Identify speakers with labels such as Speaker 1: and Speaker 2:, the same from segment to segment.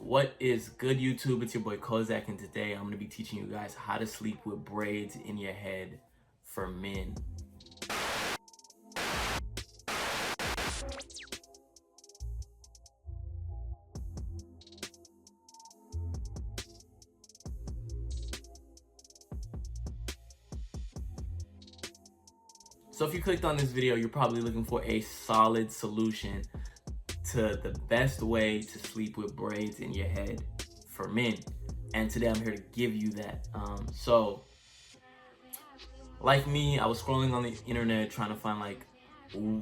Speaker 1: What is good, YouTube? It's your boy Kozak, and today I'm going to be teaching you guys how to sleep with braids in your head for men. So if you clicked on this video, you're probably looking for a solid solution to the best way to sleep with braids in your head for men. And today I'm here to give you that. So like me, I was scrolling on the internet trying to find like,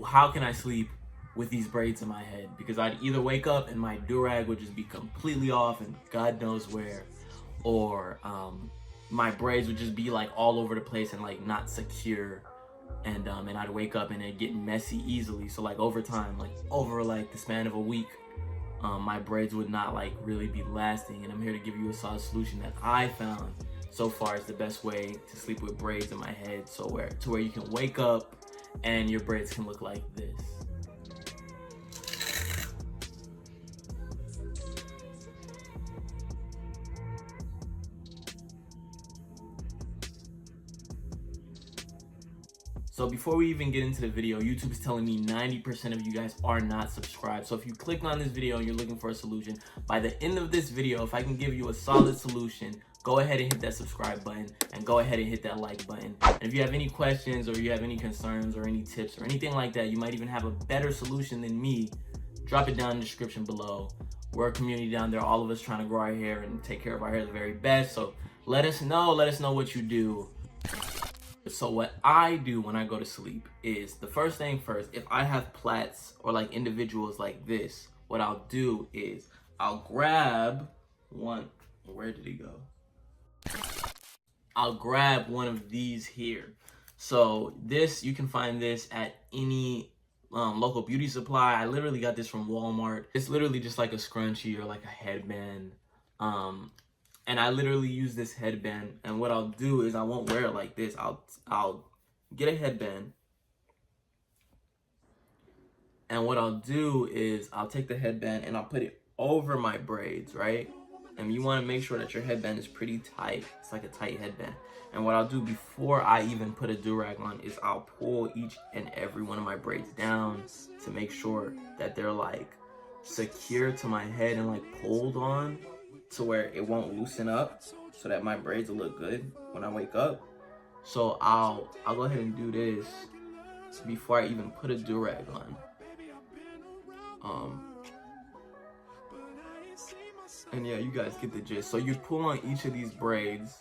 Speaker 1: how can I sleep with these braids in my head? Because I'd either wake up and my durag would just be completely off and God knows where, or my braids would just be like all over the place and like not secure. And I'd wake up and it'd get messy easily. So like over time, like over like the span of a week, my braids would not like really be lasting. And I'm here to give you a solid solution that I found so far is the best way to sleep with braids in my head, so where you can wake up and your braids can look like this. So before we even get into the video, YouTube is telling me 90% of you guys are not subscribed. So if you clicked on this video and you're looking for a solution, by the end of this video, if I can give you a solid solution, go ahead and hit that subscribe button and go ahead and hit that like button. And if you have any questions or you have any concerns or any tips or anything like that, you might even have a better solution than me, drop it down in the description below. We're a community down there, all of us trying to grow our hair and take care of our hair the very best. So let us know what you do. So what I do when I go to sleep is, the first thing first, if I have plaits or like individuals like this, what I'll do is I'll grab one. Where did he go? I'll grab one of these here. So this, you can find this at any local beauty supply. I literally got this from Walmart. It's literally just like a scrunchie or like a headband. And I literally use this headband, and what I'll do is I won't wear it like this. I'll get a headband, and what I'll do is I'll take the headband and I'll put it over my braids, right? And you want to make sure that your headband is pretty tight. It's like a tight headband. And what I'll do before I even put a durag on is I'll pull each and every one of my braids down to make sure that they're like secure to my head and like pulled on, to where it won't loosen up, so that my braids will look good when I wake up. So I'll go ahead and do this before I even put a durag on. And yeah, you guys get the gist. So you pull on each of these braids,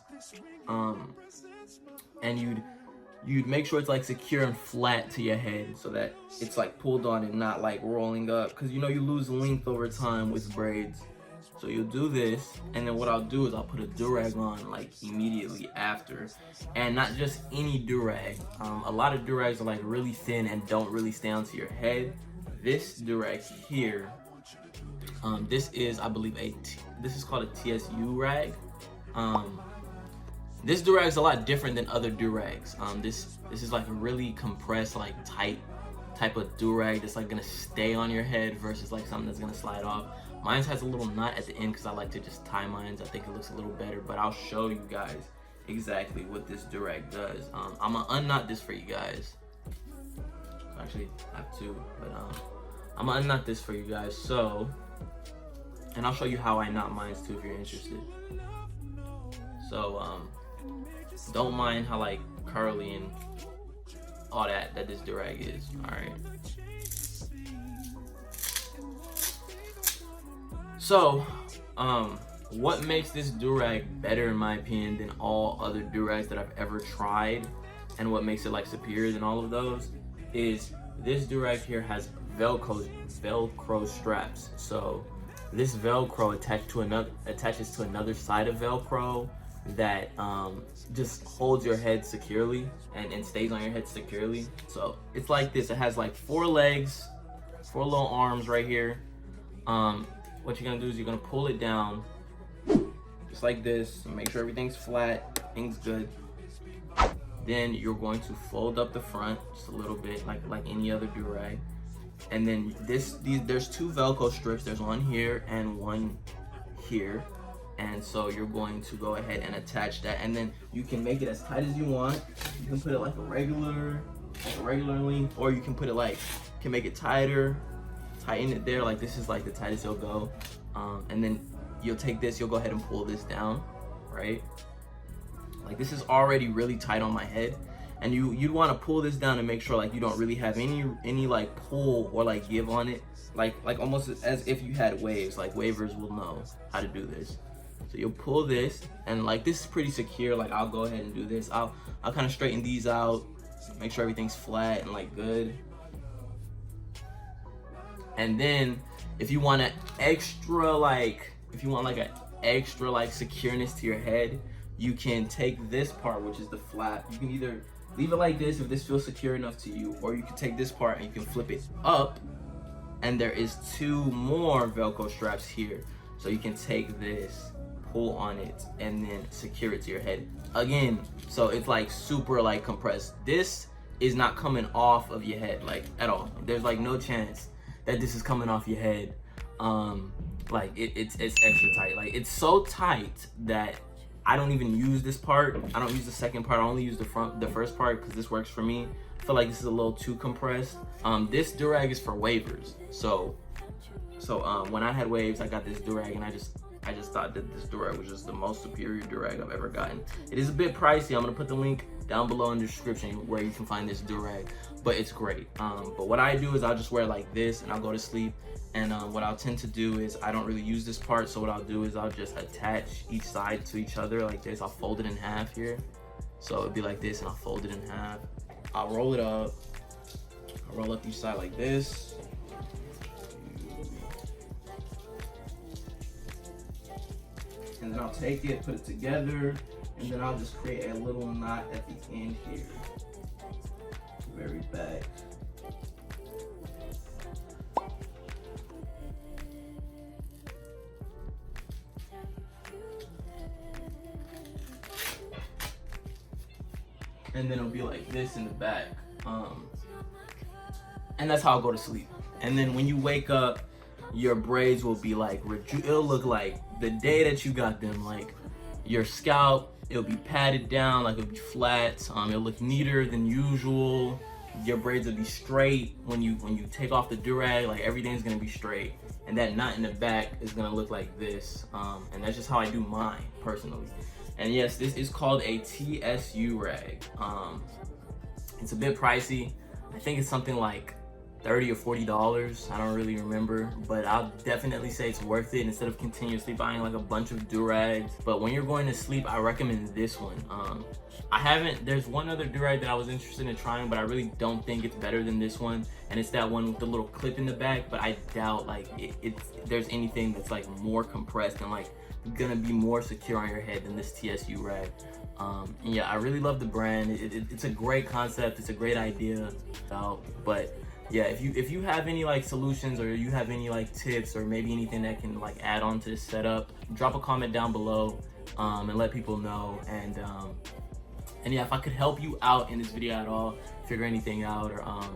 Speaker 1: and you'd make sure it's like secure and flat to your head, so that it's like pulled on and not like rolling up, because you know you lose length over time with braids. So you'll do this, and then what I'll do is I'll put a durag on like immediately after, and not just any durag. A lot of durags are like really thin and don't really stay onto your head. This durag here, this is, I believe, this is called a TSU rag. This durag is a lot different than other durags. This is like a really compressed, like tight type of durag that's like gonna stay on your head versus like something that's gonna slide off. Mine has a little knot at the end because I like to just tie mine. I think it looks a little better, but I'll show you guys exactly what this durag does. I'm gonna unknot this for you guys. Actually, I have two, but I'm gonna unknot this for you guys. So, and I'll show you how I knot mine too if you're interested. So, don't mind how like curly and all that this durag is. All right. So, what makes this durag better in my opinion than all other durags that I've ever tried, and what makes it like superior than all of those, is this durag here has Velcro straps. So this Velcro attaches to another side of Velcro that just holds your head securely and stays on your head securely. So it's like this. It has like 4 legs, 4 little arms right here. What you're gonna do is you're gonna pull it down just like this and make sure everything's flat, everything's good. Then you're going to fold up the front just a little bit, like any other durag. And then there's 2 Velcro strips. There's one here and one here. And so you're going to go ahead and attach that, and then you can make it as tight as you want. You can put it like a regular length, or you can put it like, can make it tighter, tighten it there. Like this is like the tightest it'll go. And then you'll take this, you'll go ahead and pull this down, right? Like this is already really tight on my head, and you'd want to pull this down and make sure like you don't really have any like pull or like give on it, like almost as if you had waves. Like wavers will know how to do this. So you'll pull this, and like this is pretty secure. Like I'll go ahead and do this. I'll kind of straighten these out, make sure everything's flat and like good. And then if you want an extra like, if you want like an extra like secureness to your head, you can take this part, which is the flap. You can either leave it like this if this feels secure enough to you, or you can take this part and you can flip it up, and there is 2 more Velcro straps here. So you can take this, pull on it, and then secure it to your head again. So it's like super like compressed. This is not coming off of your head like at all. There's like no chance that this is coming off your head. Like it's extra tight. Like it's so tight that I don't even use this part. I don't use the second part. I only use the first part because this works for me. I feel like this is a little too compressed. This Durag is for wavers. So when I had waves, I got this Durag, and I just thought that this Durag was just the most superior Durag I've ever gotten. It is a bit pricey. I'm gonna put the link down below in the description where you can find this Durag, but it's great. But what I do is I'll just wear like this and I'll go to sleep. And what I'll tend to do is I don't really use this part, so what I'll do is I'll just attach each side to each other like this. I'll fold it in half here. So it'd be like this, and I'll fold it in half. I'll roll it up. I'll roll up each side like this. And then I'll take it, put it together, and then I'll just create a little knot at the end here, very back. And then it'll be like this in the back. And that's how I'll go to sleep. And then when you wake up, your braids will be like, it'll look like the day that you got them. Like your scalp, it'll be patted down, like it'll be flat. It'll look neater than usual. Your braids will be straight. When you take off the Durag, like everything's gonna be straight. And that knot in the back is gonna look like this. And that's just how I do mine personally. And yes, this is called a TSU rag. It's a bit pricey. I think it's something like $30 or $40. I don't really remember, but I'll definitely say it's worth it instead of continuously buying like a bunch of Durags. But when you're going to sleep, I recommend this one. There's one other Durag that I was interested in trying, but I really don't think it's better than this one. And it's that one with the little clip in the back, but I doubt like there's anything that's like more compressed and like gonna be more secure on your head than this TSU rag. And yeah, I really love the brand. It's a great concept. It's a great idea. But yeah, if you have any like solutions, or you have any like tips, or maybe anything that can like add on to this setup, drop a comment down below and let people know. And yeah, if I could help you out in this video at all, figure anything out,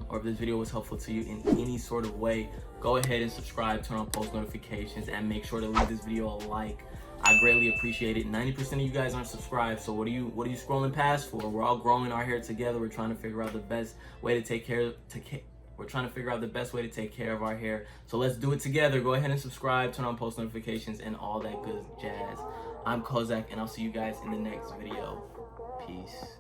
Speaker 1: or if this video was helpful to you in any sort of way, go ahead and subscribe, turn on post notifications, and make sure to leave this video a like. I greatly appreciate it. 90% of you guys aren't subscribed, so what are you scrolling past for? We're all growing our hair together. We're trying to figure out the best way to take care of our hair. So let's do it together. Go ahead and subscribe, turn on post notifications, and all that good jazz. I'm Kozak, and I'll see you guys in the next video. Peace.